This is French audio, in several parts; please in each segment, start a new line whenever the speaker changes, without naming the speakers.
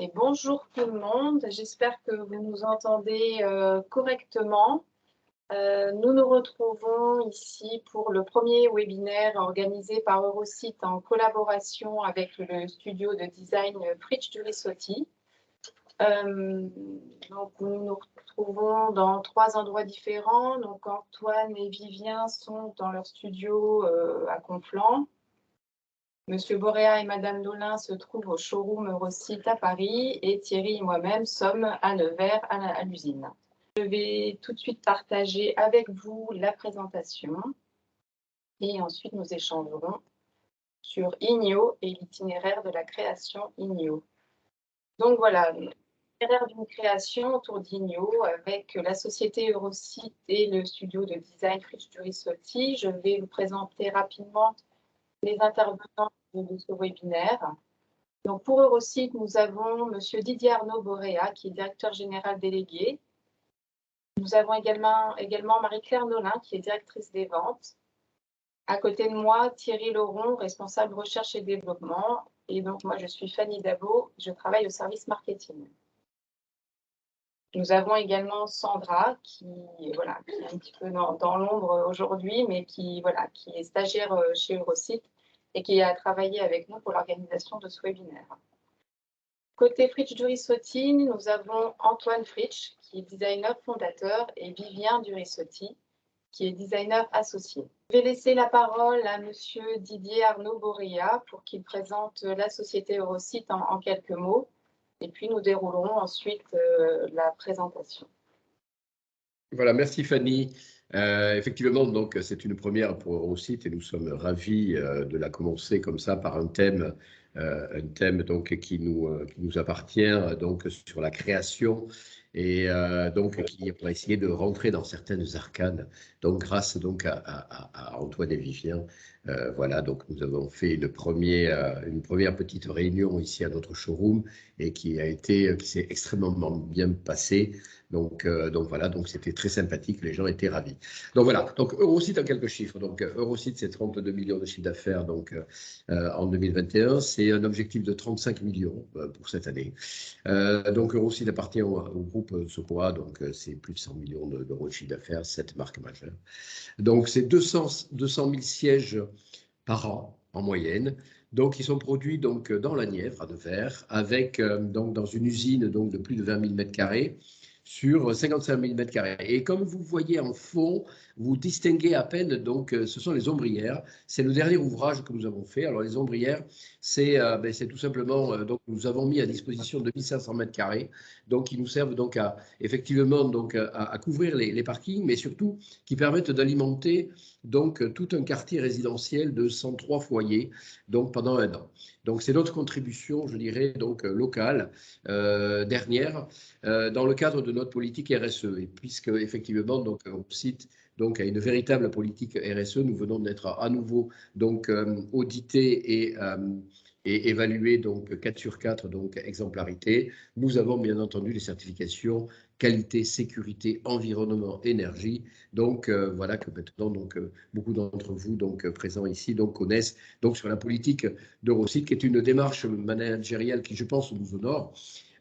Et bonjour tout le monde, j'espère que vous nous entendez correctement. Nous nous retrouvons ici pour le premier webinaire organisé par Eurosite en collaboration avec le studio de design Fritsch Durissotti. Donc nous nous retrouvons dans 3 endroits différents. Donc Antoine et Vivien sont dans leur studio à Conflans. Monsieur Boréa et Madame Dolin se trouvent au showroom Eurosite à Paris et Thierry et moi-même sommes à Nevers à l'usine. Je vais tout de suite partager avec vous la présentation et ensuite nous échangerons sur INIO et l'itinéraire de la création INIO. Donc voilà, l'itinéraire d'une création autour d'INIO avec la société Eurosite et le studio de design Fritsch Durissotti. Je vais vous présenter rapidement les intervenants de ce webinaire. Donc pour Eurosite, nous avons Monsieur Didier Arnaud Boréa, qui est directeur général délégué. Nous avons également Marie-Claire Nolin, qui est directrice des ventes. À côté de moi, Thierry Laurent, responsable recherche et développement. Et donc moi, je suis Fanny Dabo, je travaille au service marketing. Nous avons également Sandra, qui est un petit peu dans l'ombre aujourd'hui, mais qui est stagiaire chez Eurosite et qui a travaillé avec nous pour l'organisation de ce webinaire. Côté Fritsch Durissotti, nous avons Antoine Fritsch, qui est designer fondateur, et Vivien Durissotti, qui est designer associé. Je vais laisser la parole à Monsieur Didier Arnaud Boréa pour qu'il présente la société Eurosite en quelques mots, et puis nous déroulerons ensuite la présentation.
Voilà, merci Fanny. Effectivement, donc c'est une première pour Eurosite et nous sommes ravis de la commencer comme ça par un thème donc qui nous appartient donc sur la création et donc qui va essayer de rentrer dans certaines arcanes. Donc grâce donc à Antoine et Vivien, voilà, donc nous avons fait une première petite réunion ici à notre showroom et qui s'est extrêmement bien passée. Donc voilà, donc c'était très sympathique, les gens étaient ravis. Donc voilà, donc Eurosite en quelques chiffres. Donc Eurosite, c'est 32 millions de chiffre d'affaires donc en 2021. C'est un objectif de 35 millions pour cette année. Donc Eurosite appartient au groupe Sequoia, donc c'est plus de 100 millions d'euros de chiffre d'affaires, 7 marques majeures. Donc c'est 200 000 sièges par an en moyenne. Donc, ils sont produits donc, dans la Nièvre, à Nevers, avec, donc, dans une usine donc, de plus de 20 000 m² sur 55 000 m². Et comme vous voyez en fond, vous distinguez à peine, donc, ce sont les ombrières. C'est le dernier ouvrage que nous avons fait. Alors, les ombrières, c'est tout simplement, donc, nous avons mis à disposition 2500 m², donc, qui nous servent donc effectivement donc, à couvrir les parkings, mais surtout qui permettent d'alimenter donc tout un quartier résidentiel de 103 foyers donc pendant un an. Donc c'est notre contribution, je dirais, donc locale, dernière, dans le cadre de notre politique RSE. Et puisque effectivement, donc Eurosite donc a une véritable politique RSE, nous venons d'être à nouveau donc audités et évalué donc 4 sur 4, donc exemplarité. Nous avons bien entendu les certifications qualité, sécurité, environnement, énergie. Donc voilà que maintenant donc beaucoup d'entre vous donc présents ici donc connaissent donc sur la politique d'Eurosite, qui est une démarche managériale qui, je pense, nous honore,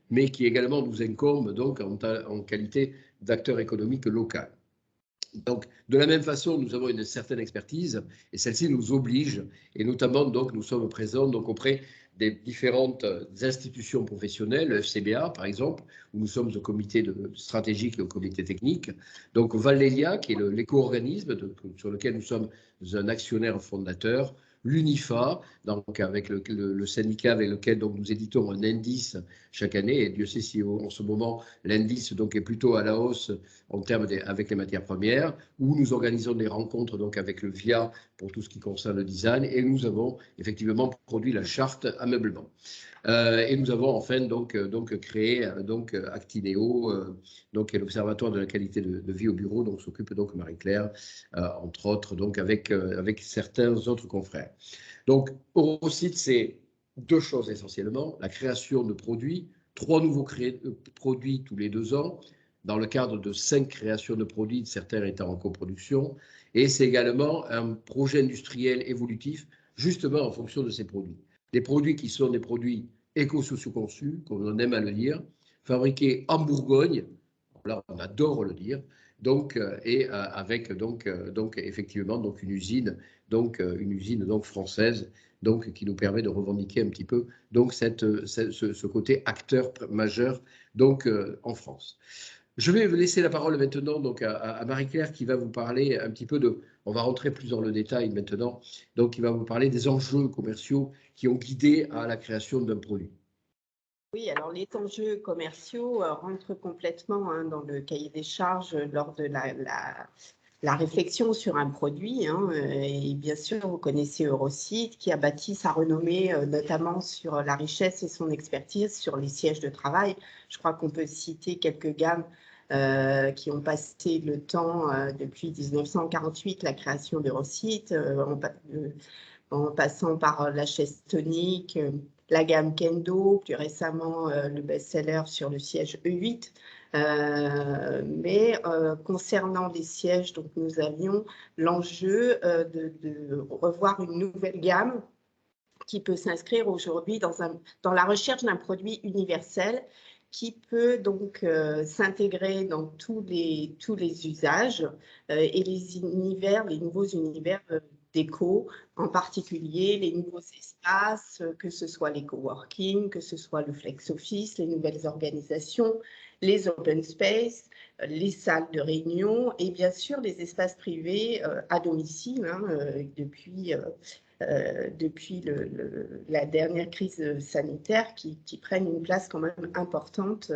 mais qui également nous incombe donc en qualité d'acteur économique local. Donc, de la même façon, nous avons une certaine expertise et celle-ci nous oblige, et notamment, donc, nous sommes présents donc, auprès des différentes institutions professionnelles, le FCBA par exemple, où nous sommes au comité stratégique et au comité technique. Donc, Valélia, qui est l'éco-organisme sur lequel nous sommes un actionnaire fondateur, l'UNIFA, donc avec le syndicat avec lequel donc, nous éditons un indice chaque année, et Dieu sait si en ce moment l'indice donc, est plutôt à la hausse en termes avec les matières premières, où nous organisons des rencontres donc, avec le VIA pour tout ce qui concerne le design, et nous avons effectivement produit la charte ameublement. Et nous avons enfin donc créé donc Actineo, donc est l'observatoire de la qualité de vie au bureau, dont s'occupe donc Marie-Claire, entre autres, donc avec certains autres confrères. Donc Eurosite, c'est 2 choses essentiellement: la création de produits, 3 nouveaux produits tous les 2 ans, dans le cadre de 5 créations de produits, certains étant en coproduction, et c'est également un projet industriel évolutif, justement en fonction de ces produits. Des produits qui sont des produits éco-socio-conçu, comme on aime à le dire, fabriqué en Bourgogne, là on adore le dire, donc, avec donc effectivement donc une usine donc française donc qui nous permet de revendiquer un petit peu donc ce côté acteur majeur donc en France. Je vais laisser la parole maintenant donc à Marie-Claire qui va vous parler un petit peu de, on va rentrer plus dans le détail maintenant, donc qui va vous parler des enjeux commerciaux qui ont guidé à la création d'un produit.
Oui, alors les enjeux commerciaux rentrent complètement dans le cahier des charges lors de la réflexion sur un produit. Et bien sûr, vous connaissez Eurosite qui a bâti sa renommée notamment sur la richesse et son expertise sur les sièges de travail. Je crois qu'on peut citer quelques gammes qui ont passé le temps depuis 1948, la création d'Eurosite, en passant par la chaise tonique, la gamme Kendo, plus récemment le best-seller sur le siège E8. Mais concernant les sièges, donc nous avions l'enjeu de revoir une nouvelle gamme qui peut s'inscrire aujourd'hui dans la recherche d'un produit universel qui peut donc s'intégrer dans tous les usages et les nouveaux univers déco, en particulier les nouveaux espaces, que ce soit les coworking, que ce soit le flex office, les nouvelles organisations, les open space, les salles de réunion et bien sûr les espaces privés à domicile depuis la dernière crise sanitaire qui prennent une place quand même importante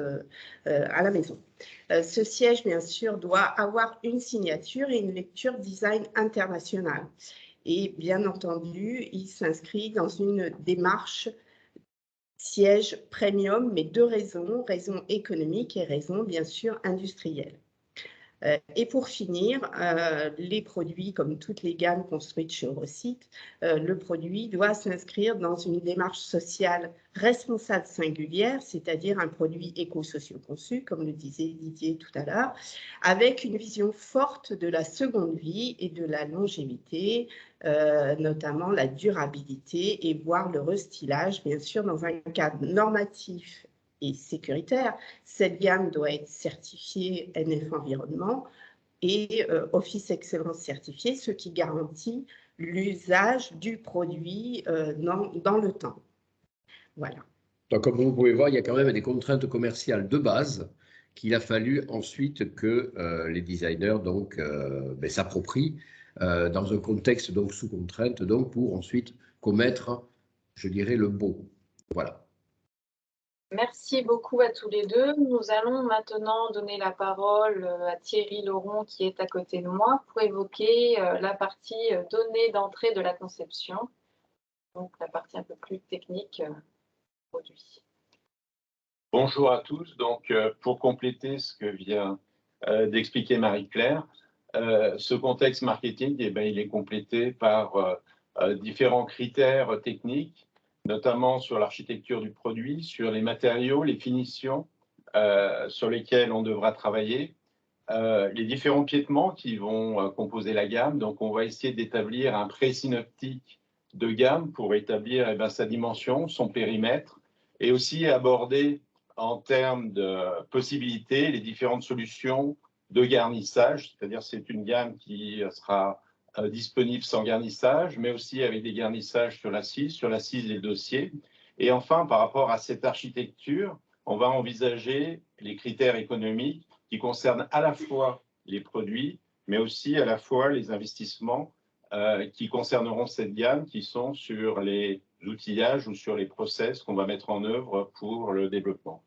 à la maison. Ce siège, bien sûr, doit avoir une signature et une lecture design internationale. Et bien entendu, il s'inscrit dans une démarche siège premium, mais deux raisons, raison économique et raison, bien sûr, industrielle. Et pour finir, les produits, comme toutes les gammes construites chez Eurosite, le produit doit s'inscrire dans une démarche sociale responsable singulière, c'est-à-dire un produit éco-socio-conçu, comme le disait Didier tout à l'heure, avec une vision forte de la seconde vie et de la longévité, notamment la durabilité et voire le restylage, bien sûr, dans un cadre normatif et sécuritaire. Cette gamme doit être certifiée NF Environnement et Office Excellence certifié, ce qui garantit l'usage du produit dans le temps. Voilà.
Donc, comme vous pouvez voir, il y a quand même des contraintes commerciales de base qu'il a fallu ensuite que les designers donc s'approprient dans un contexte donc sous contrainte donc pour ensuite commettre, je dirais, le beau. Voilà.
Merci beaucoup à tous les deux. Nous allons maintenant donner la parole à Thierry Laurent qui est à côté de moi pour évoquer la partie données d'entrée de la conception, donc la partie un peu plus technique produit.
Bonjour à tous. Donc, pour compléter ce que vient d'expliquer Marie-Claire, ce contexte marketing, il est complété par différents critères techniques, notamment sur l'architecture du produit, sur les matériaux, les finitions sur lesquels on devra travailler, les différents piétements qui vont composer la gamme. Donc, on va essayer d'établir un pré-synoptique de gamme pour établir sa dimension, son périmètre, et aussi aborder en termes de possibilités les différentes solutions de garnissage, c'est-à-dire c'est une gamme qui sera disponible sans garnissage, mais aussi avec des garnissages sur l'assise des dossiers. Et enfin, par rapport à cette architecture, on va envisager les critères économiques qui concernent à la fois les produits, mais aussi à la fois les investissements qui concerneront cette gamme, qui sont sur les outillages ou sur les process qu'on va mettre en œuvre pour le développement.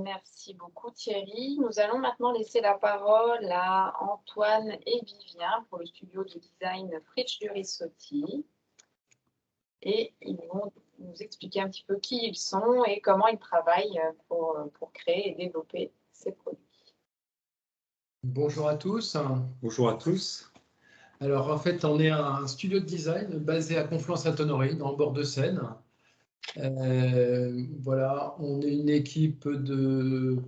Merci beaucoup Thierry. Nous allons maintenant laisser la parole à Antoine et Vivien pour le studio de design Fritsch Durissotti. Et ils vont nous expliquer un petit peu qui ils sont et comment ils travaillent pour créer et développer ces produits.
Bonjour à tous.
Bonjour à tous.
Alors en fait, on est un studio de design basé à Conflans-Sainte-Honorine, dans le bord de Seine. Voilà, on est une équipe de...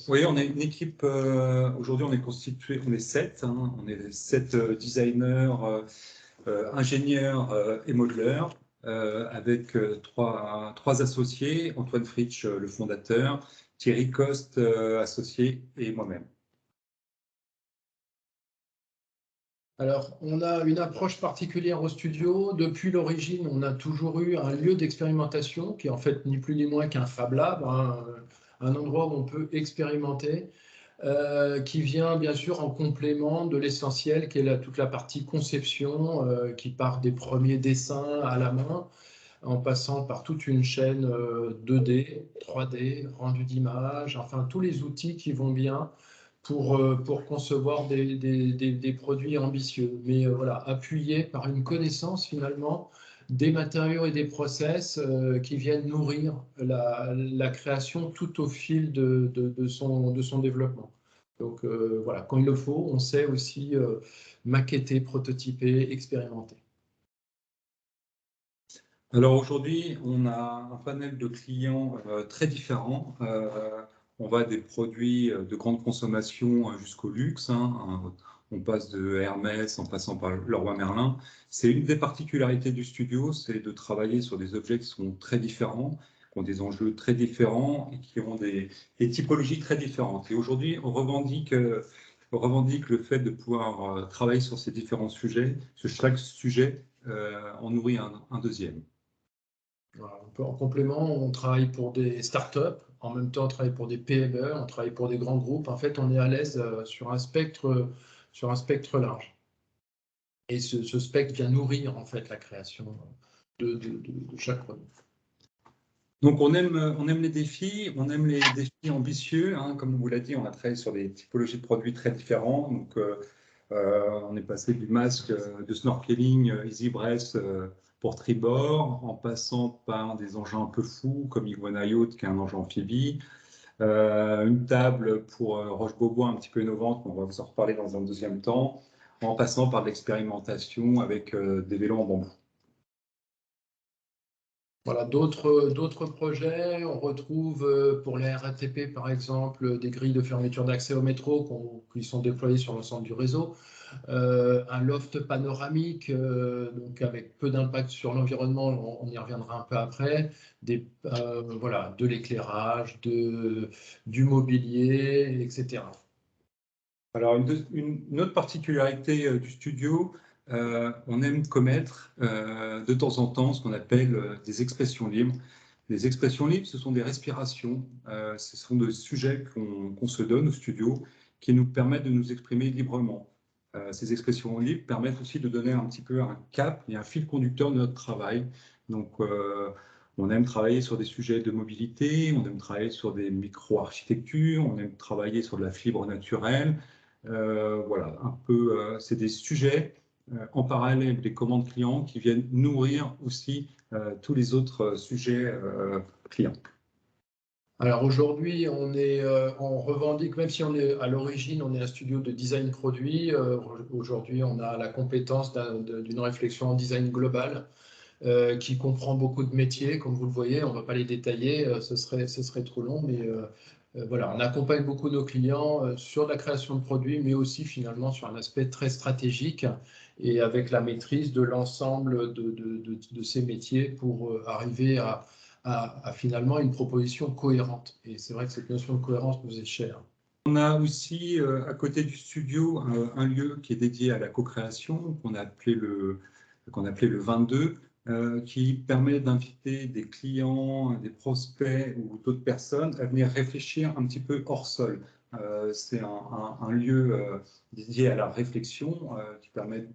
Oui, on est une équipe, aujourd'hui on est constitué, on est 7, on est 7 designers, ingénieurs et modeleurs. avec trois associés, Antoine Fritsch, le fondateur, Thierry Coste, associé, et moi-même.
Alors, on a une approche particulière au studio. Depuis l'origine, on a toujours eu un lieu d'expérimentation qui est en fait ni plus ni moins qu'un Fab Lab, hein, un endroit où on peut expérimenter, qui vient bien sûr en complément de l'essentiel qui est toute la partie conception, qui part des premiers dessins à la main, en passant par toute une chaîne 2D, 3D, rendu d'images, enfin tous les outils qui vont bien pour concevoir des produits ambitieux, mais voilà, appuyés par une connaissance finalement des matériaux et des process qui viennent nourrir la création tout au fil de son développement. Donc voilà, quand il le faut, on sait aussi maqueter, prototyper, expérimenter.
Alors aujourd'hui, on a un panel de clients très différents. On va des produits de grande consommation jusqu'au luxe, hein. On passe de Hermès en passant par Leroy Merlin. C'est une des particularités du studio, c'est de travailler sur des objets qui sont très différents, qui ont des enjeux très différents et qui ont des typologies très différentes. Et aujourd'hui, on revendique le fait de pouvoir travailler sur ces différents sujets, sur chaque sujet en nourrit un deuxième.
Voilà, en complément, on travaille pour des startups, en même temps on travaille pour des PME, on travaille pour des grands groupes. En fait, on est à l'aise sur un spectre large. Et ce spectre vient nourrir en fait la création de chaque produit. Donc on aime les défis, on aime les défis ambitieux, hein. Comme on vous l'a dit, on a travaillé sur des typologies de produits très différents. Donc on est passé du masque de snorkeling EasyBreath pour tribord, en passant par des engins un peu fous comme Iguana Yacht, qui est un engin amphibie, une table pour Roche-Beaubois un petit peu innovante, mais on va vous en reparler dans un deuxième temps, en passant par de l'expérimentation avec des vélos en bambou. Voilà, d'autres projets, on retrouve pour la RATP par exemple des grilles de fermeture d'accès au métro qui sont déployées sur l'ensemble du réseau. Un loft panoramique, donc avec peu d'impact sur l'environnement, on y reviendra un peu après, voilà, de l'éclairage, du mobilier, etc. Alors, une autre particularité du studio, on aime commettre de temps en temps ce qu'on appelle des expressions libres. Les expressions libres, ce sont des respirations, ce sont des sujets qu'on se donne au studio qui nous permettent de nous exprimer librement. Ces expressions libres permettent aussi de donner un petit peu un cap et un fil conducteur de notre travail. Donc, on aime travailler sur des sujets de mobilité, on aime travailler sur des micro-architectures, on aime travailler sur de la fibre naturelle. Voilà, un peu, c'est des sujets en parallèle des commandes clients qui viennent nourrir aussi tous les autres sujets clients. Alors aujourd'hui, on revendique, même si on est à l'origine, on est un studio de design produit. Aujourd'hui, on a la compétence d'une réflexion en design global qui comprend beaucoup de métiers. Comme vous le voyez, on ne va pas les détailler, ce serait trop long, mais voilà, on accompagne beaucoup nos clients sur la création de produits, mais aussi finalement sur un aspect très stratégique et avec la maîtrise de l'ensemble de ces métiers pour arriver à finalement une proposition cohérente. Et c'est vrai que cette notion de cohérence nous est chère. On a aussi, à côté du studio, un lieu qui est dédié à la co-création, qu'on appelait le 22, qui permet d'inviter des clients, des prospects ou d'autres personnes à venir réfléchir un petit peu hors sol. C'est un lieu dédié à la réflexion qui permet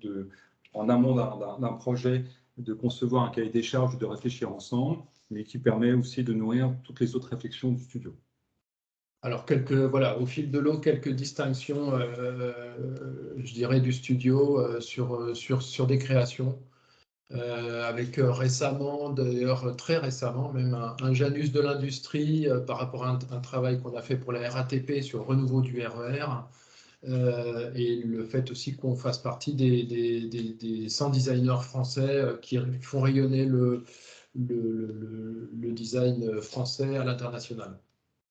en amont d'un projet de concevoir un cahier des charges, de réfléchir ensemble, mais qui permet aussi de nourrir toutes les autres réflexions du studio. Alors, voilà, au fil de l'eau, quelques distinctions, je dirais, du studio sur des créations. Avec récemment, d'ailleurs très récemment, même un Janus de l'industrie par rapport à un travail qu'on a fait pour la RATP sur le renouveau du RER. Et le fait aussi qu'on fasse partie des 100 designers français qui font rayonner le design français à l'international.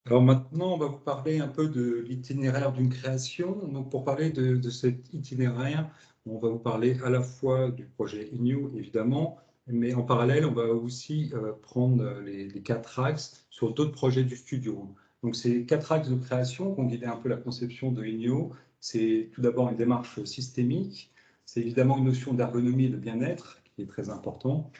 Alors maintenant, on va vous parler un peu de l'itinéraire d'une création. Donc pour parler de cet itinéraire, on va vous parler à la fois du projet INU, évidemment,
Mais en parallèle, on va aussi prendre les 4 axes sur d'autres projets du studio. Donc, ces 4 axes de création qui ont guidé un peu la conception de INIO, c'est tout d'abord une démarche systémique, c'est évidemment une notion d'ergonomie et de bien-être qui est très important,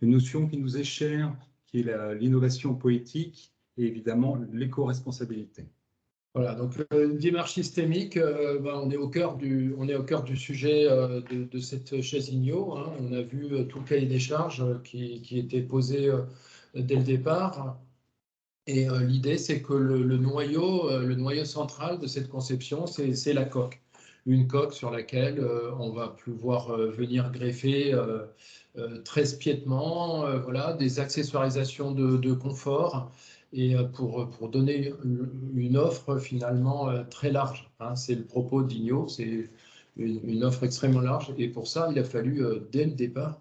une notion qui nous est chère, qui est l'innovation poétique et évidemment l'éco-responsabilité.
Voilà, donc une démarche systémique, on est au cœur du sujet de cette chaise INIO. Hein. On a vu tout le cahier des charges qui était posé dès le départ. Et l'idée, c'est que le noyau central de cette conception, c'est la coque. Une coque sur laquelle on va pouvoir venir greffer 13 piétements, voilà, des accessoirisations de confort, et pour donner une offre finalement très large. Hein. C'est le propos d'INIO, c'est une offre extrêmement large. Et pour ça, il a fallu, dès le départ,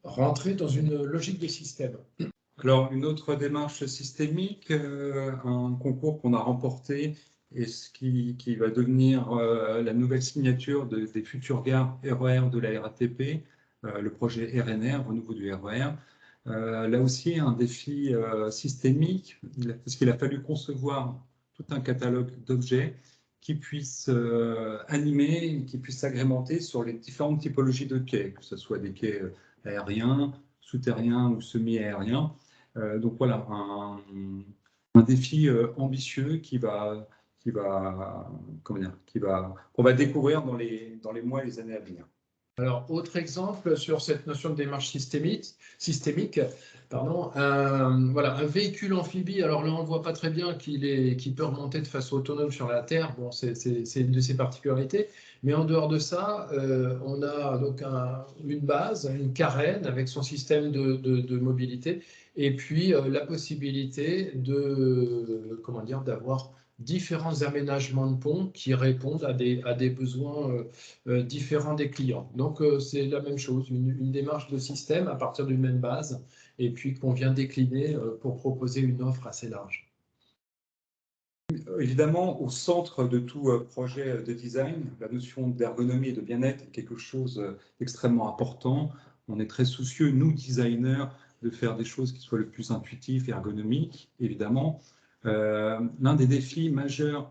rentrer dans une logique de système.
Alors, une autre démarche systémique, un concours qu'on a remporté et ce qui va devenir la nouvelle signature des futures gares RER de la RATP, le projet RNR, renouveau du RER. Là aussi, un défi systémique, parce qu'il a fallu concevoir tout un catalogue d'objets qui puissent animer, qui puissent s'agrémenter sur les différentes typologies de quais, que ce soit des quais aériens, souterrains ou semi-aériens. Donc voilà, un défi ambitieux qu'on va découvrir dans les mois et les années à venir.
Alors, autre exemple sur cette notion de démarche systémique, un véhicule amphibie. Alors là, on ne voit pas très bien qu'il peut remonter de façon autonome sur la Terre. Bon, c'est une de ses particularités. Mais en dehors de ça, on a donc une base, une carène avec son système de mobilité, et puis la possibilité d'avoir différents aménagements de ponts qui répondent à des besoins différents des clients. Donc, c'est la même chose, une démarche de système à partir d'une même base, et puis qu'on vient décliner pour proposer une offre assez large.
Évidemment, au centre de tout projet de design, la notion d'ergonomie et de bien-être est quelque chose d'extrêmement important. On est très soucieux, nous, designers, de faire des choses qui soient le plus intuitives et ergonomiques, évidemment. L'un des défis majeurs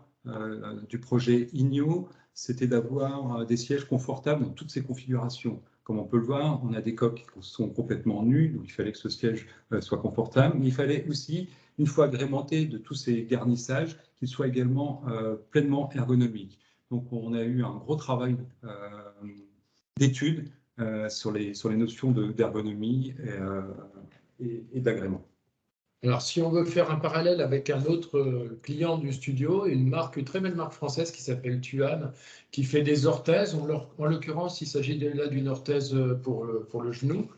du projet INIO, c'était d'avoir des sièges confortables dans toutes ces configurations. Comme on peut le voir, on a des coques qui sont complètement nues, donc il fallait que ce siège soit confortable, mais il fallait aussi, une fois agrémenté de tous ces garnissages, qu'il soit également pleinement ergonomique. Donc on a eu un gros travail d'études sur les notions d'ergonomie et d'agrément.
Alors, si on veut faire un parallèle avec un autre client du studio, une très belle marque française qui s'appelle Tuan, qui fait des orthèses. En l'occurrence, il s'agit là d'une orthèse pour le genou.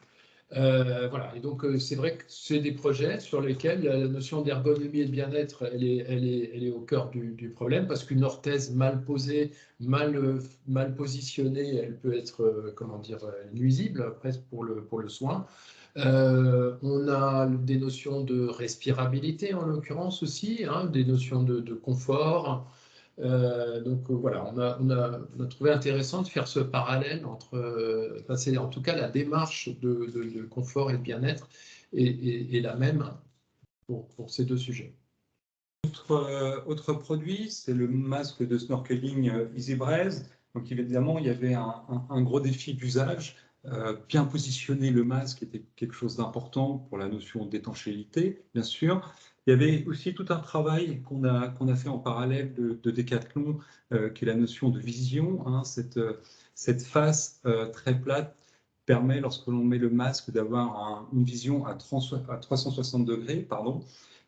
Voilà. Et donc, c'est vrai que c'est des projets sur lesquels la notion d'ergonomie et de bien-être, elle est au cœur du problème, parce qu'une orthèse mal posée, mal positionnée, elle peut être, nuisible presque pour le soin. On a des notions de respirabilité en l'occurrence aussi, hein, des notions de confort. Donc voilà, on a trouvé intéressant de faire ce parallèle entre, c'est en tout cas la démarche de confort et de bien-être est la même pour ces deux sujets.
Autre produit, c'est le masque de snorkeling EasyBreeze. Donc évidemment, il y avait un gros défi d'usage. Bien positionner le masque était quelque chose d'important pour la notion d'étanchéité, bien sûr. Il y avait aussi tout un travail qu'on a fait en parallèle de Decathlon, qui est la notion de vision. Hein, cette face très plate permet, lorsque l'on met le masque, d'avoir une vision à 360 degrés. Pardon.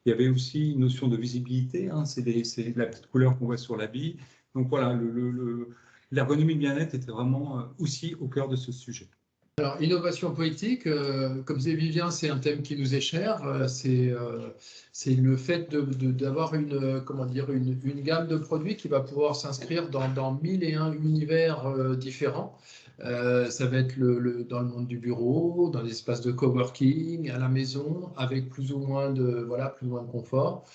Il y avait aussi une notion de visibilité. Hein, c'est la petite couleur qu'on voit sur l'habit. Donc voilà, l'ergonomie bien-être était vraiment aussi au cœur de ce sujet.
Alors, innovation poétique, comme disait Vivien, c'est un thème qui nous est cher. C'est le fait d'avoir une gamme de produits qui va pouvoir s'inscrire dans 1001 univers différents. Ça va être dans le monde du bureau, dans l'espace de coworking, à la maison, avec plus ou moins de confort.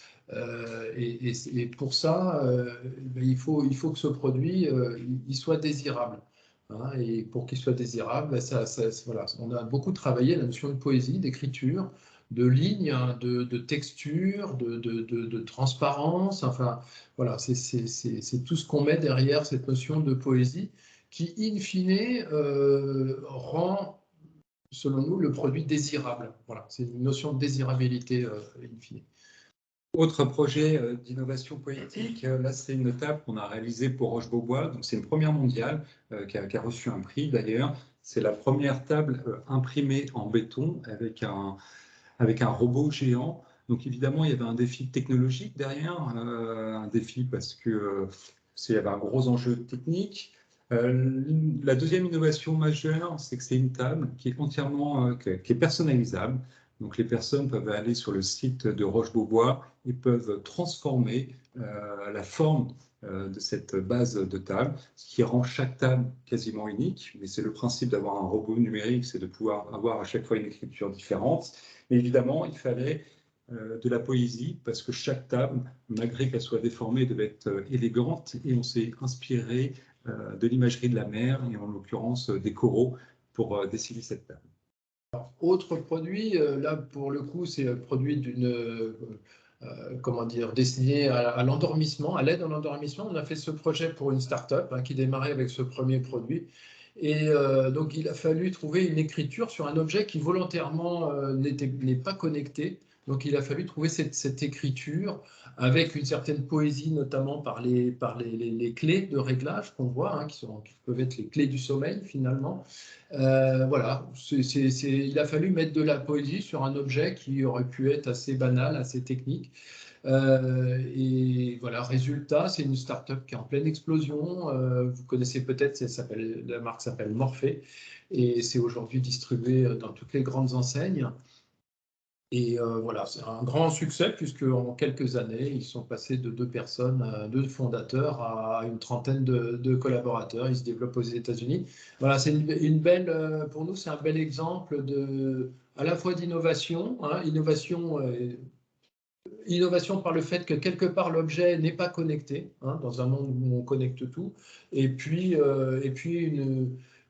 Et pour ça, il faut que ce produit il soit désirable. hein, et pour qu'il soit désirable, voilà, on a beaucoup travaillé la notion de poésie, d'écriture, de ligne, hein, de texture, de transparence. Enfin, voilà, c'est tout ce qu'on met derrière cette notion de poésie qui, in fine, rend, selon nous, le produit désirable. Voilà, c'est une notion de désirabilité, in fine.
Autre projet d'innovation poétique, là c'est une table qu'on a réalisée pour Roche-Beaubois, donc c'est une première mondiale qui a reçu un prix d'ailleurs. C'est la première table imprimée en béton avec un robot géant. Donc évidemment, il y avait un défi technologique derrière, un défi parce que il y avait un gros enjeu technique. La deuxième innovation majeure, c'est que c'est une table qui est entièrement qui est personnalisable. Donc les personnes peuvent aller sur le site de Roche-Beaubois et peuvent transformer la forme de cette base de table, ce qui rend chaque table quasiment unique. Mais c'est le principe d'avoir un robot numérique, c'est de pouvoir avoir à chaque fois une écriture différente. Mais évidemment, il fallait de la poésie parce que chaque table, malgré qu'elle soit déformée, devait être élégante. Et on s'est inspiré de l'imagerie de la mer et en l'occurrence des coraux pour dessiner cette table.
Autre produit, là pour le coup, c'est un produit comment dire, destiné à l'endormissement, à l'aide à l'endormissement. On a fait ce projet pour une start-up hein, qui démarrait avec ce premier produit. Et donc, il a fallu trouver une écriture sur un objet qui volontairement n'est pas connecté. Donc, il a fallu trouver cette écriture avec une certaine poésie, notamment par les clés de réglage qu'on voit, hein, qui peuvent être les clés du sommeil finalement. Voilà, il a fallu mettre de la poésie sur un objet qui aurait pu être assez banal, assez technique. Et voilà, résultat, c'est une start-up qui est en pleine explosion. Vous connaissez peut-être, la marque s'appelle Morphée et c'est aujourd'hui distribué dans toutes les grandes enseignes. Et voilà, c'est un grand succès puisque en quelques années, ils sont passés de 2 personnes, 2 fondateurs à une trentaine de collaborateurs. Ils se développent aux États-Unis. Voilà, c'est une belle, pour nous, c'est un bel exemple à la fois d'innovation, hein, innovation par le fait que quelque part l'objet n'est pas connecté, hein, dans un monde où on connecte tout, et puis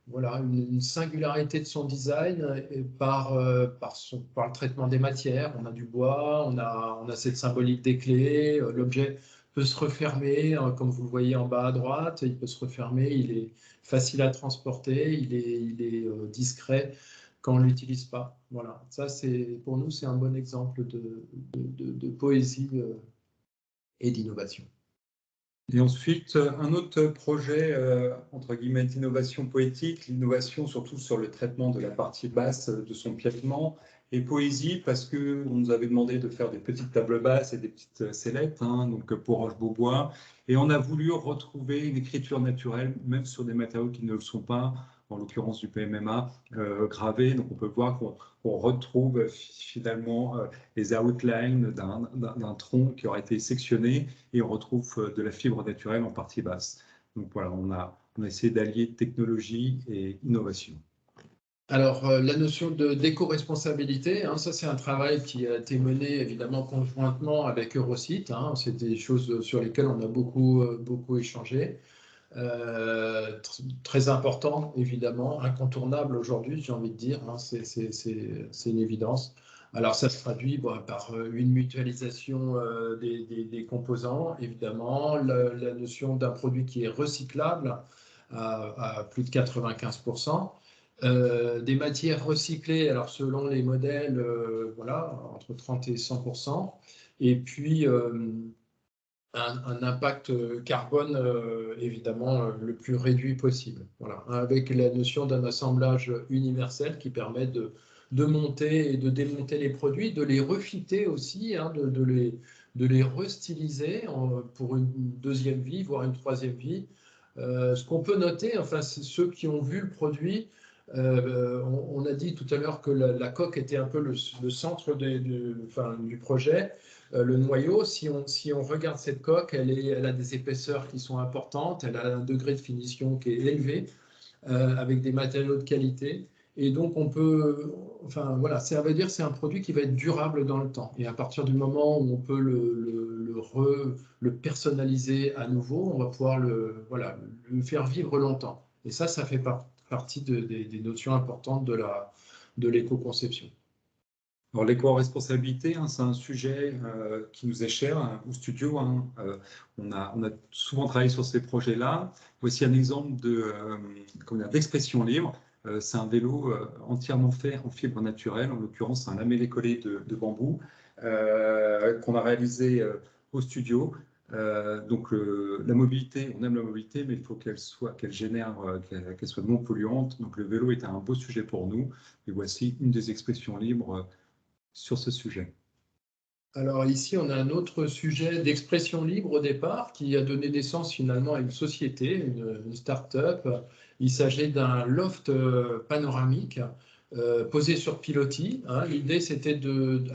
voilà, une singularité de son design par le traitement des matières. On a du bois, on a cette symbolique des clés, l'objet peut se refermer, hein, comme vous le voyez en bas à droite, il peut se refermer, il est facile à transporter, il est discret quand on ne l'utilise pas. Voilà, ça pour nous c'est un bon exemple de poésie et d'innovation.
Et ensuite, un autre projet, entre guillemets, d'innovation poétique, l'innovation surtout sur le traitement de la partie basse de son piétement, et poésie parce qu'on nous avait demandé de faire des petites tables basses et des petites sellettes, hein, donc pour Roche-Beaubois, et on a voulu retrouver une écriture naturelle, même sur des matériaux qui ne le sont pas, en l'occurrence du PMMA, gravé. Donc on peut voir qu'on retrouve finalement les outlines d'un tronc qui aurait été sectionné et on retrouve de la fibre naturelle en partie basse. Donc voilà, on a essayé d'allier technologie et innovation.
Alors, la notion d'éco-responsabilité, hein, ça c'est un travail qui a été mené évidemment conjointement avec Eurosite. Hein, c'est des choses sur lesquelles on a beaucoup échangé. Très important, évidemment, incontournable aujourd'hui, j'ai envie de dire, hein, c'est une évidence. Alors, ça se traduit par une mutualisation des composants, évidemment, la notion d'un produit qui est recyclable à plus de 95%. Des matières recyclées, alors selon les modèles, voilà, entre 30 et 100%. Et puis, un impact carbone évidemment le plus réduit possible. Voilà, avec la notion d'un assemblage universel qui permet de monter et de démonter les produits, de les refiter aussi, hein, de les restyliser pour une deuxième vie, voire une troisième vie. Ce qu'on peut noter, enfin, c'est ceux qui ont vu le produit. On a dit tout à l'heure que la coque était un peu le centre du projet. Le noyau, si on regarde cette coque, elle a des épaisseurs qui sont importantes, elle a un degré de finition qui est élevé, avec des matériaux de qualité. Et donc, on peut, enfin voilà, ça veut dire que c'est un produit qui va être durable dans le temps. Et à partir du moment où on peut le personnaliser à nouveau, on va pouvoir le faire vivre longtemps. Et ça fait partie des notions importantes de l'éco-conception.
Alors, l'éco-responsabilité, hein, c'est un sujet qui nous est cher au studio. Hein. On a souvent travaillé sur ces projets-là. Voici un exemple d'expression libre. C'est un vélo entièrement fait en fibre naturelle, en l'occurrence un lamellé collé de bambou qu'on a réalisé au studio. Donc la mobilité, on aime la mobilité, mais il faut qu'elle soit non polluante. Donc le vélo est un beau sujet pour nous. Et voici une des expressions libres sur ce sujet.
Alors ici, on a un autre sujet d'expression libre au départ qui a donné naissance finalement à une société, une start-up. Il s'agit d'un loft panoramique posé sur pilotis. Hein. L'idée, c'était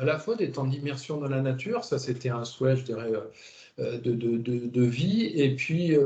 à la fois d'être en immersion dans la nature, ça c'était un souhait, je dirais, de vie, et puis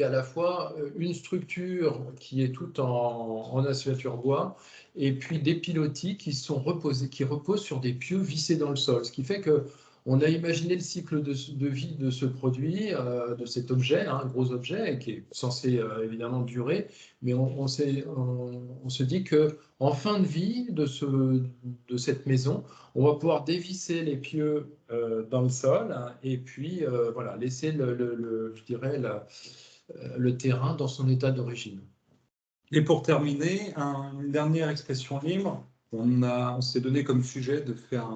à la fois une structure qui est toute en ossature bois, et puis des pilotis qui reposent sur des pieux vissés dans le sol. Ce qui fait qu'on a imaginé le cycle de vie de ce produit, de cet objet, un gros objet, qui est censé évidemment durer, mais on se dit qu'en fin de vie de cette maison, on va pouvoir dévisser les pieux dans le sol, hein, et puis voilà, laisser je dirais, le terrain dans son état d'origine.
Et pour terminer, une dernière expression libre. On s'est donné comme sujet de faire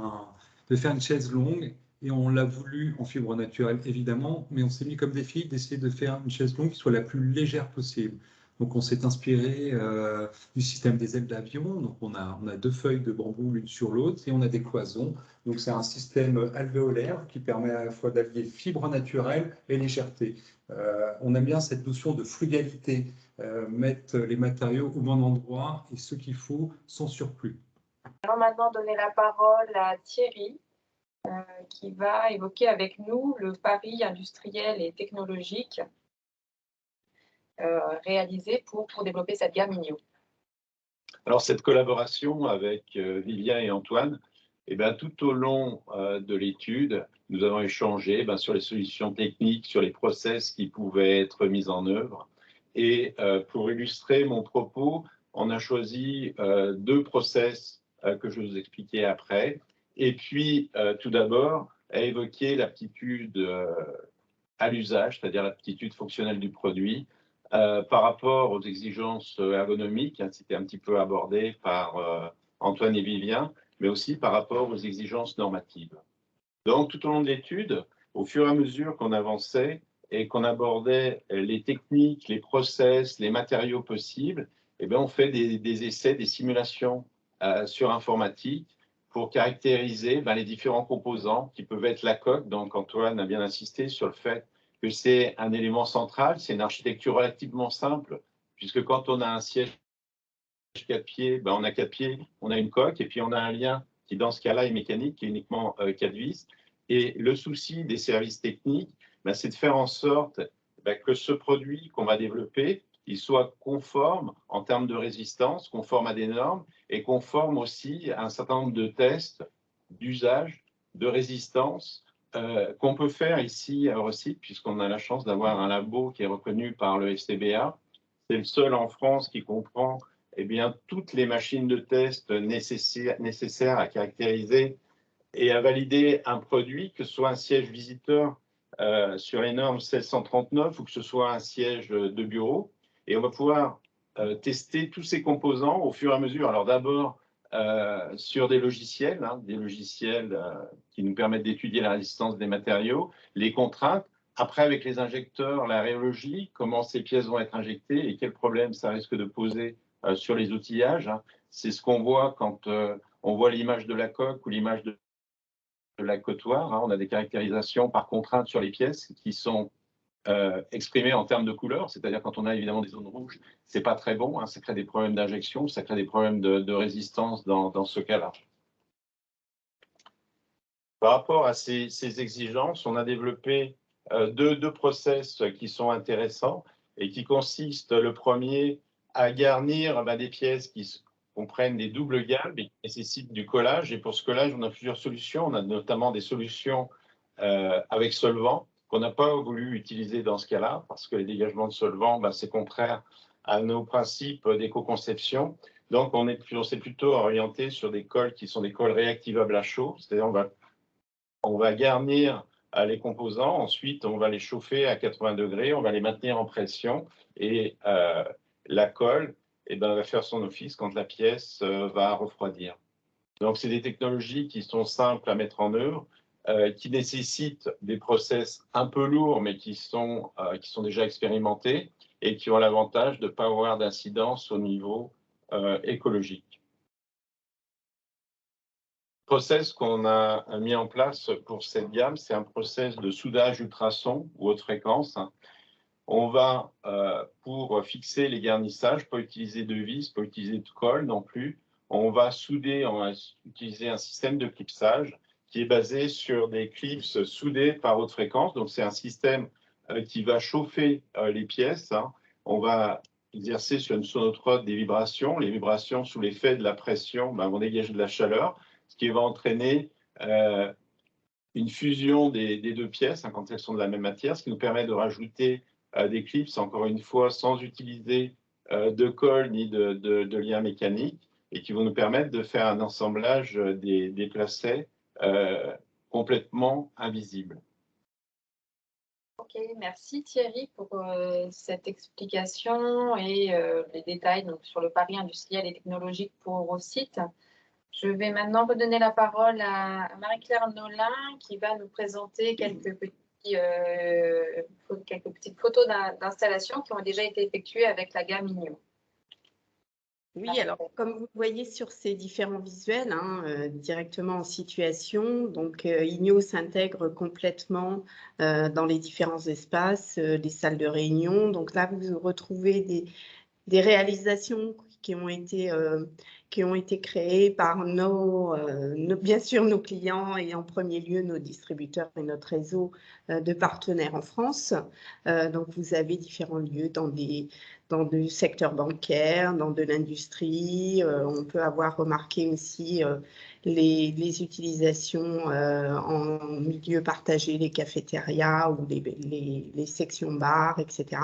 une chaise longue, et on l'a voulu en fibre naturelle évidemment, mais on s'est mis comme défi d'essayer de faire une chaise longue qui soit la plus légère possible. Donc on s'est inspiré du système des ailes d'avion. Donc on a 2 feuilles de bambou l'une sur l'autre, et on a des cloisons. Donc c'est un système alvéolaire qui permet à la fois d'allier fibre naturelle et légèreté. On aime bien cette notion de frugalité, mettre les matériaux au bon endroit et ce qu'il faut sans surplus.
Allons maintenant donner la parole à Thierry, qui va évoquer avec nous le pari industriel et technologique réalisé pour développer cette gamme INEO.
Alors cette collaboration avec Vivien et Antoine, tout au long de l'étude, nous avons échangé sur les solutions techniques, sur les process qui pouvaient être mis en œuvre. Et pour illustrer mon propos, on a choisi 2 process que je vais vous expliquer après. Et puis, tout d'abord, à évoquer l'aptitude à l'usage, c'est-à-dire l'aptitude fonctionnelle du produit, par rapport aux exigences ergonomiques, hein, c'était un petit peu abordé par Antoine et Vivien, mais aussi par rapport aux exigences normatives. Donc, tout au long de l'étude, au fur et à mesure qu'on avançait et qu'on abordait les techniques, les process, les matériaux possibles, on fait des essais, des simulations sur informatique pour caractériser les différents composants qui peuvent être la coque. Donc, Antoine a bien insisté sur le fait que c'est un élément central, c'est une architecture relativement simple, puisque quand on a un siège 4 pieds, on a 4 pieds, on a une coque, et puis on a un lien qui, dans ce cas-là, est mécanique, qui est uniquement 4 vis. Et le souci des services techniques, c'est de faire en sorte que ce produit qu'on va développer, il soit conforme en termes de résistance, conforme à des normes, et conforme aussi à un certain nombre de tests d'usage, de résistance, qu'on peut faire ici à Eurosite, puisqu'on a la chance d'avoir un labo qui est reconnu par le FCBA. C'est le seul en France qui comprend toutes les machines de test nécessaires à caractériser et à valider un produit, que ce soit un siège visiteur sur les normes 1639 ou que ce soit un siège de bureau. Et on va pouvoir tester tous ces composants au fur et à mesure. Alors d'abord sur des logiciels qui nous permettent d'étudier la résistance des matériaux, les contraintes. Après, avec les injecteurs, la rhéologie, comment ces pièces vont être injectées et quels problèmes ça risque de poser sur les outillages. C'est ce qu'on voit quand on voit l'image de la coque ou l'image de la cotoire. On a des caractérisations par contrainte sur les pièces qui sont exprimées en termes de couleurs, c'est-à-dire quand on a évidemment des zones rouges, c'est pas très bon, ça crée des problèmes d'injection, ça crée des problèmes de résistance dans ce cas-là. Par rapport à ces exigences, on a développé deux process qui sont intéressants et qui consistent, le premier, à garnir des pièces qui comprennent des doubles galbes et qui nécessitent du collage. Et pour ce collage, on a plusieurs solutions. On a notamment des solutions avec solvant. qu'on n'a pas voulu utiliser dans ce cas-là, parce que les dégagements de solvants, c'est contraire à nos principes d'éco-conception. Donc, on s'est plutôt orienté sur des cols qui sont des cols réactivables à chaud, c'est-à-dire on va garnir les composants, ensuite on va les chauffer à 80 degrés, on va les maintenir en pression et la colle va faire son office quand la pièce va refroidir. Donc, c'est des technologies qui sont simples à mettre en œuvre, qui nécessitent des process un peu lourds, mais qui sont déjà expérimentés et qui ont l'avantage de ne pas avoir d'incidence au niveau écologique. Le process qu'on a mis en place pour cette gamme, c'est un process de soudage ultrason ou haute fréquence. On va, pour fixer les garnissages, pas utiliser de vis, pas utiliser de colle non plus. On va utiliser un système de clipsage qui est basé sur des clips soudés par haute fréquence. Donc, c'est un système qui va chauffer les pièces. On va exercer sur une sonotrode des vibrations. Les vibrations, sous l'effet de la pression, vont dégager de la chaleur, ce qui va entraîner une fusion des deux pièces quand elles sont de la même matière, ce qui nous permet de rajouter des clips, encore une fois, sans utiliser de colle ni de lien mécanique, et qui vont nous permettre de faire un assemblage des placets complètement invisible.
Ok, merci Thierry pour cette explication et les détails donc, sur le pari industriel et technologique pour Eurosite. Je vais maintenant redonner la parole à Marie-Claire Nolin qui va nous présenter quelques petites photos d'installation qui ont déjà été effectuées avec la gamme INEO.
Oui, alors comme vous le voyez sur ces différents visuels, directement en situation, donc INEO s'intègre complètement dans les différents espaces, les salles de réunion. Donc là, vous retrouvez des réalisations qui ont été créées par bien sûr nos clients et en premier lieu nos distributeurs et notre réseau de partenaires en France. Donc vous avez différents lieux dans du secteur bancaire, dans de l'industrie. On peut avoir remarqué aussi les utilisations en milieu partagé, les cafétérias ou les sections bars, etc.,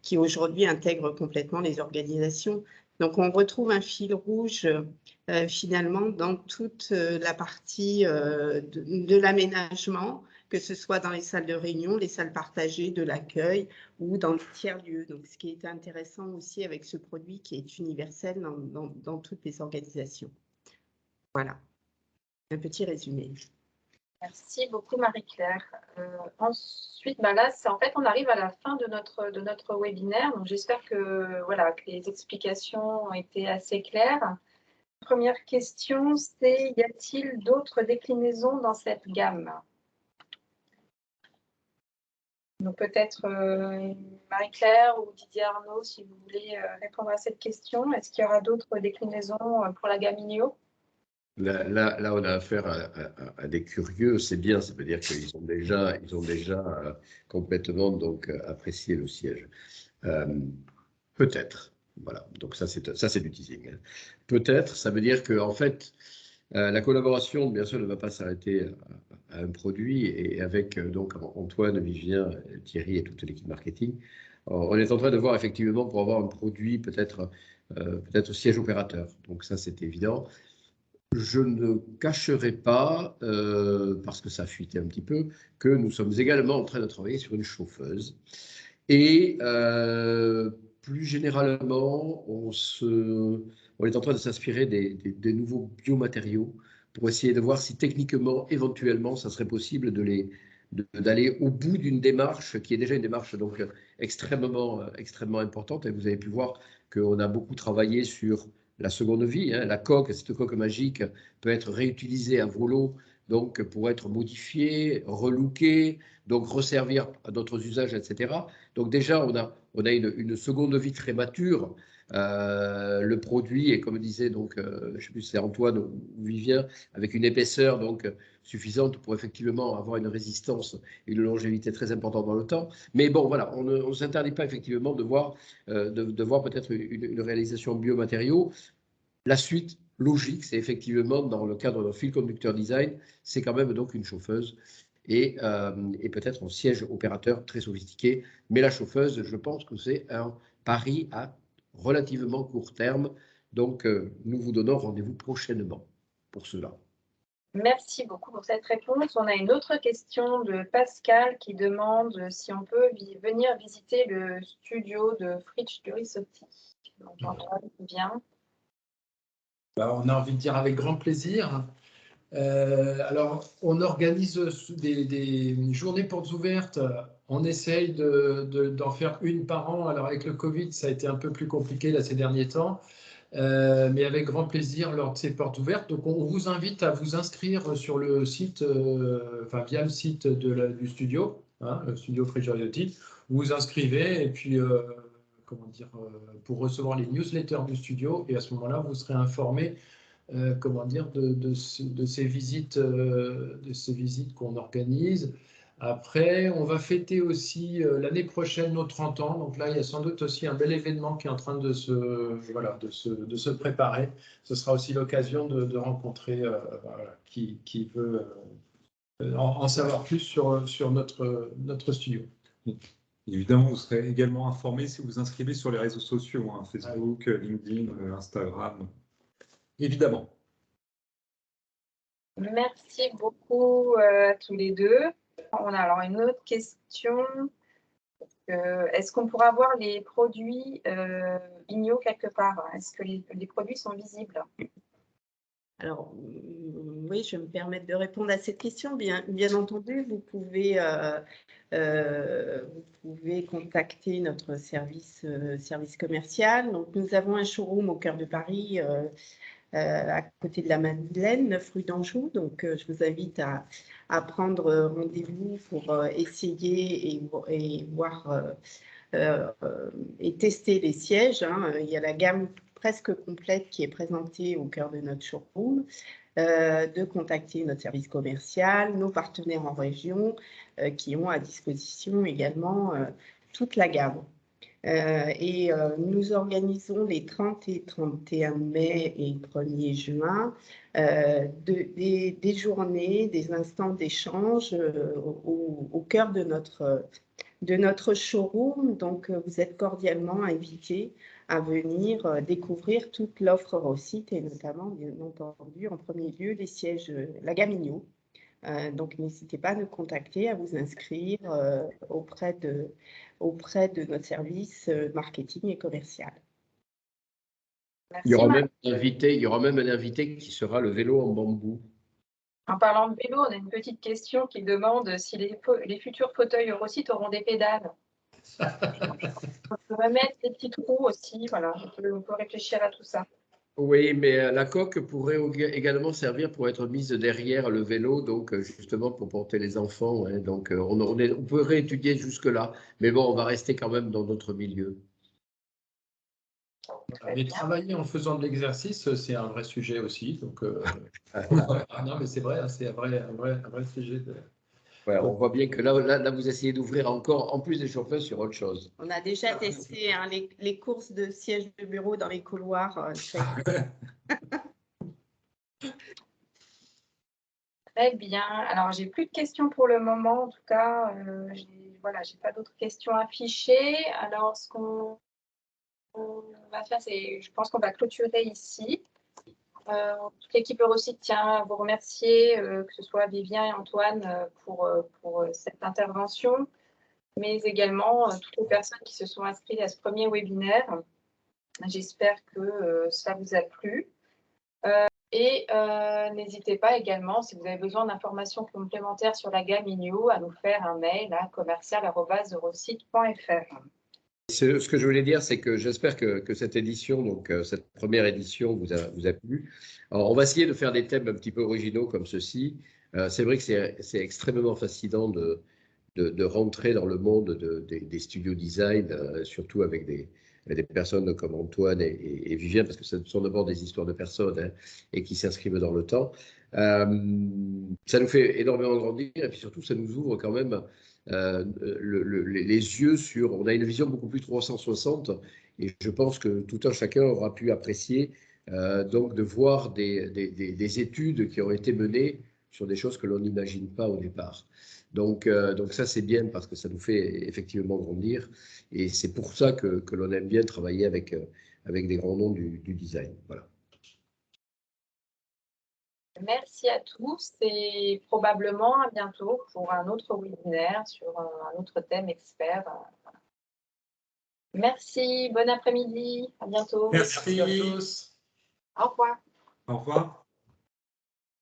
qui aujourd'hui intègrent complètement les organisations. Donc, on retrouve un fil rouge finalement dans toute la partie de l'aménagement, que ce soit dans les salles de réunion, les salles partagées, de l'accueil ou dans le tiers-lieu. Donc, ce qui est intéressant aussi avec ce produit qui est universel dans toutes les organisations. Voilà, un petit résumé.
Merci beaucoup Marie-Claire. Ensuite, là, en fait, on arrive à la fin de notre webinaire. Donc, j'espère que, voilà, que les explications ont été assez claires. Première question, c'est y a-t-il d'autres déclinaisons dans cette gamme? Donc, peut-être Marie-Claire ou Didier Arnaud, si vous voulez répondre à cette question. Est-ce qu'il y aura d'autres déclinaisons pour la gamme INEO?
Là, on a affaire à des curieux, c'est bien, ça veut dire qu'ils ont déjà complètement donc, apprécié le siège. Peut-être, voilà, donc ça c'est du teasing. Peut-être, ça veut dire que en fait, la collaboration, bien sûr, ne va pas s'arrêter à un produit, et avec donc Antoine, Vivien, Thierry et toute l'équipe marketing, on est en train de voir effectivement pour avoir un produit peut-être siège opérateur. Donc ça, c'est évident. Je ne cacherai pas, parce que ça a fuité un petit peu, que nous sommes également en train de travailler sur une chauffeuse. Et plus généralement, on est en train de s'inspirer des nouveaux biomatériaux pour essayer de voir si techniquement, éventuellement, ça serait possible d'aller au bout d'une démarche qui est déjà une démarche donc extrêmement importante. Et vous avez pu voir qu'on a beaucoup travaillé sur la seconde vie. La coque, cette coque magique peut être réutilisée à volo, donc pour être modifiée, relookée, donc resservir à d'autres usages, etc. Donc déjà, on a une seconde vie très mature. Le produit est, comme disait donc, je ne sais plus si c'est Antoine ou Vivien, avec une épaisseur donc suffisante pour effectivement avoir une résistance et une longévité très importante dans le temps. Mais bon, voilà, on ne s'interdit pas effectivement de voir peut-être une réalisation biomatériaux. La suite logique, c'est effectivement dans le cadre d'un fil conducteur design, c'est quand même donc une chauffeuse. et peut-être en siège opérateur très sophistiqué. Mais la chauffeuse, je pense que c'est un pari à relativement court terme. Donc, nous vous donnons rendez-vous prochainement pour cela.
Merci beaucoup pour cette réponse. On a une autre question de Pascal qui demande si on peut venir visiter le studio de Fritsch Durissotti. Donc, Antoine, bien.
On a envie de dire avec grand plaisir. Alors, on organise des journées portes ouvertes. On essaye d'en faire une par an. Alors, avec le Covid, ça a été un peu plus compliqué là, ces derniers temps. Mais avec grand plaisir lors de ces portes ouvertes. Donc, on vous invite à vous inscrire sur le site, via le site du studio, hein, le studio Fritsch Durissotti. Vous vous inscrivez et puis, pour recevoir les newsletters du studio. Et à ce moment-là, vous serez informé de ces visites qu'on organise. Après, on va fêter aussi l'année prochaine nos 30 ans. Donc là, il y a sans doute aussi un bel événement qui est en train de se préparer. Ce sera aussi l'occasion de rencontrer qui veut en savoir plus sur notre studio.
Évidemment, vous serez également informé si vous vous inscrivez sur les réseaux sociaux, hein, Facebook, LinkedIn, Instagram. Évidemment.
Merci beaucoup à tous les deux. On a alors une autre question. Est-ce qu'on pourra voir les produits INIO quelque part? Est-ce que les produits sont visibles?
Alors, oui, je vais me permettre de répondre à cette question. Bien entendu, vous pouvez contacter notre service commercial. Donc, nous avons un showroom au cœur de Paris, à côté de la Madeleine, 9 rue d'Anjou. Donc, je vous invite à prendre rendez-vous pour essayer et voir et tester les sièges. Hein. Il y a la gamme presque complète qui est présentée au cœur de notre showroom, de contacter notre service commercial, nos partenaires en région qui ont à disposition également toute la gamme. Nous organisons les 30 et 31 mai et 1er juin des journées, des instants d'échange au cœur de notre showroom. Donc, vous êtes cordialement invités à venir découvrir toute l'offre Eurosite et notamment, bien entendu, en premier lieu, les sièges, la gamme INIO. Donc, n'hésitez pas à nous contacter, à vous inscrire auprès de notre service marketing et commercial.
Merci,
il y aura même un invité qui sera le vélo en bambou.
En parlant de vélo, on a une petite question qui demande si les futurs fauteuils Eurosite auront des pédales. On peut mettre des petites roues aussi, voilà, on peut réfléchir à tout ça.
Oui, mais la coque pourrait également servir pour être mise derrière le vélo, donc justement pour porter les enfants. Hein, donc on peut réétudier jusque-là, mais bon, on va rester quand même dans notre milieu.
Mais travailler en faisant de l'exercice, c'est un vrai sujet aussi. Donc, non, mais c'est vrai, hein, c'est un vrai sujet.
Ouais, on voit bien que là, vous essayez d'ouvrir encore, en plus des chauffeurs, sur autre chose.
On a déjà testé hein, les courses de sièges de bureau dans les couloirs.
Très bien. Alors, j'ai plus de questions pour le moment. En tout cas, j'ai pas d'autres questions affichées. Alors, ce qu'on va faire, c'est, je pense qu'on va clôturer ici. Toute l'équipe Eurosite tient à vous remercier, que ce soit Vivien et Antoine, pour cette intervention, mais également toutes les personnes qui se sont inscrites à ce premier webinaire. J'espère que ça vous a plu. Et n'hésitez pas également, si vous avez besoin d'informations complémentaires sur la gamme INIO, à nous faire un mail à commercial@eurosite.fr.
Ce que je voulais dire, c'est que j'espère que cette édition, donc cette première édition, vous a plu. Alors, on va essayer de faire des thèmes un petit peu originaux comme ceci. C'est vrai que c'est extrêmement fascinant de rentrer dans le monde des studios design, surtout avec des personnes comme Antoine et Vivien, parce que ce sont d'abord des histoires de personnes hein, et qui s'inscrivent dans le temps. Ça nous fait énormément grandir et puis surtout, ça nous ouvre quand même les yeux sur... On a une vision beaucoup plus 360 et je pense que tout un chacun aura pu apprécier donc de voir des études qui ont été menées sur des choses que l'on n'imagine pas au départ. Donc ça, c'est bien parce que ça nous fait effectivement grandir. Et c'est pour ça que l'on aime bien travailler avec des grands noms du design. Voilà.
Merci à tous et probablement à bientôt pour un autre webinaire sur un autre thème expert. Merci, bon après-midi, à bientôt.
Merci à tous.
Au revoir.
Au revoir.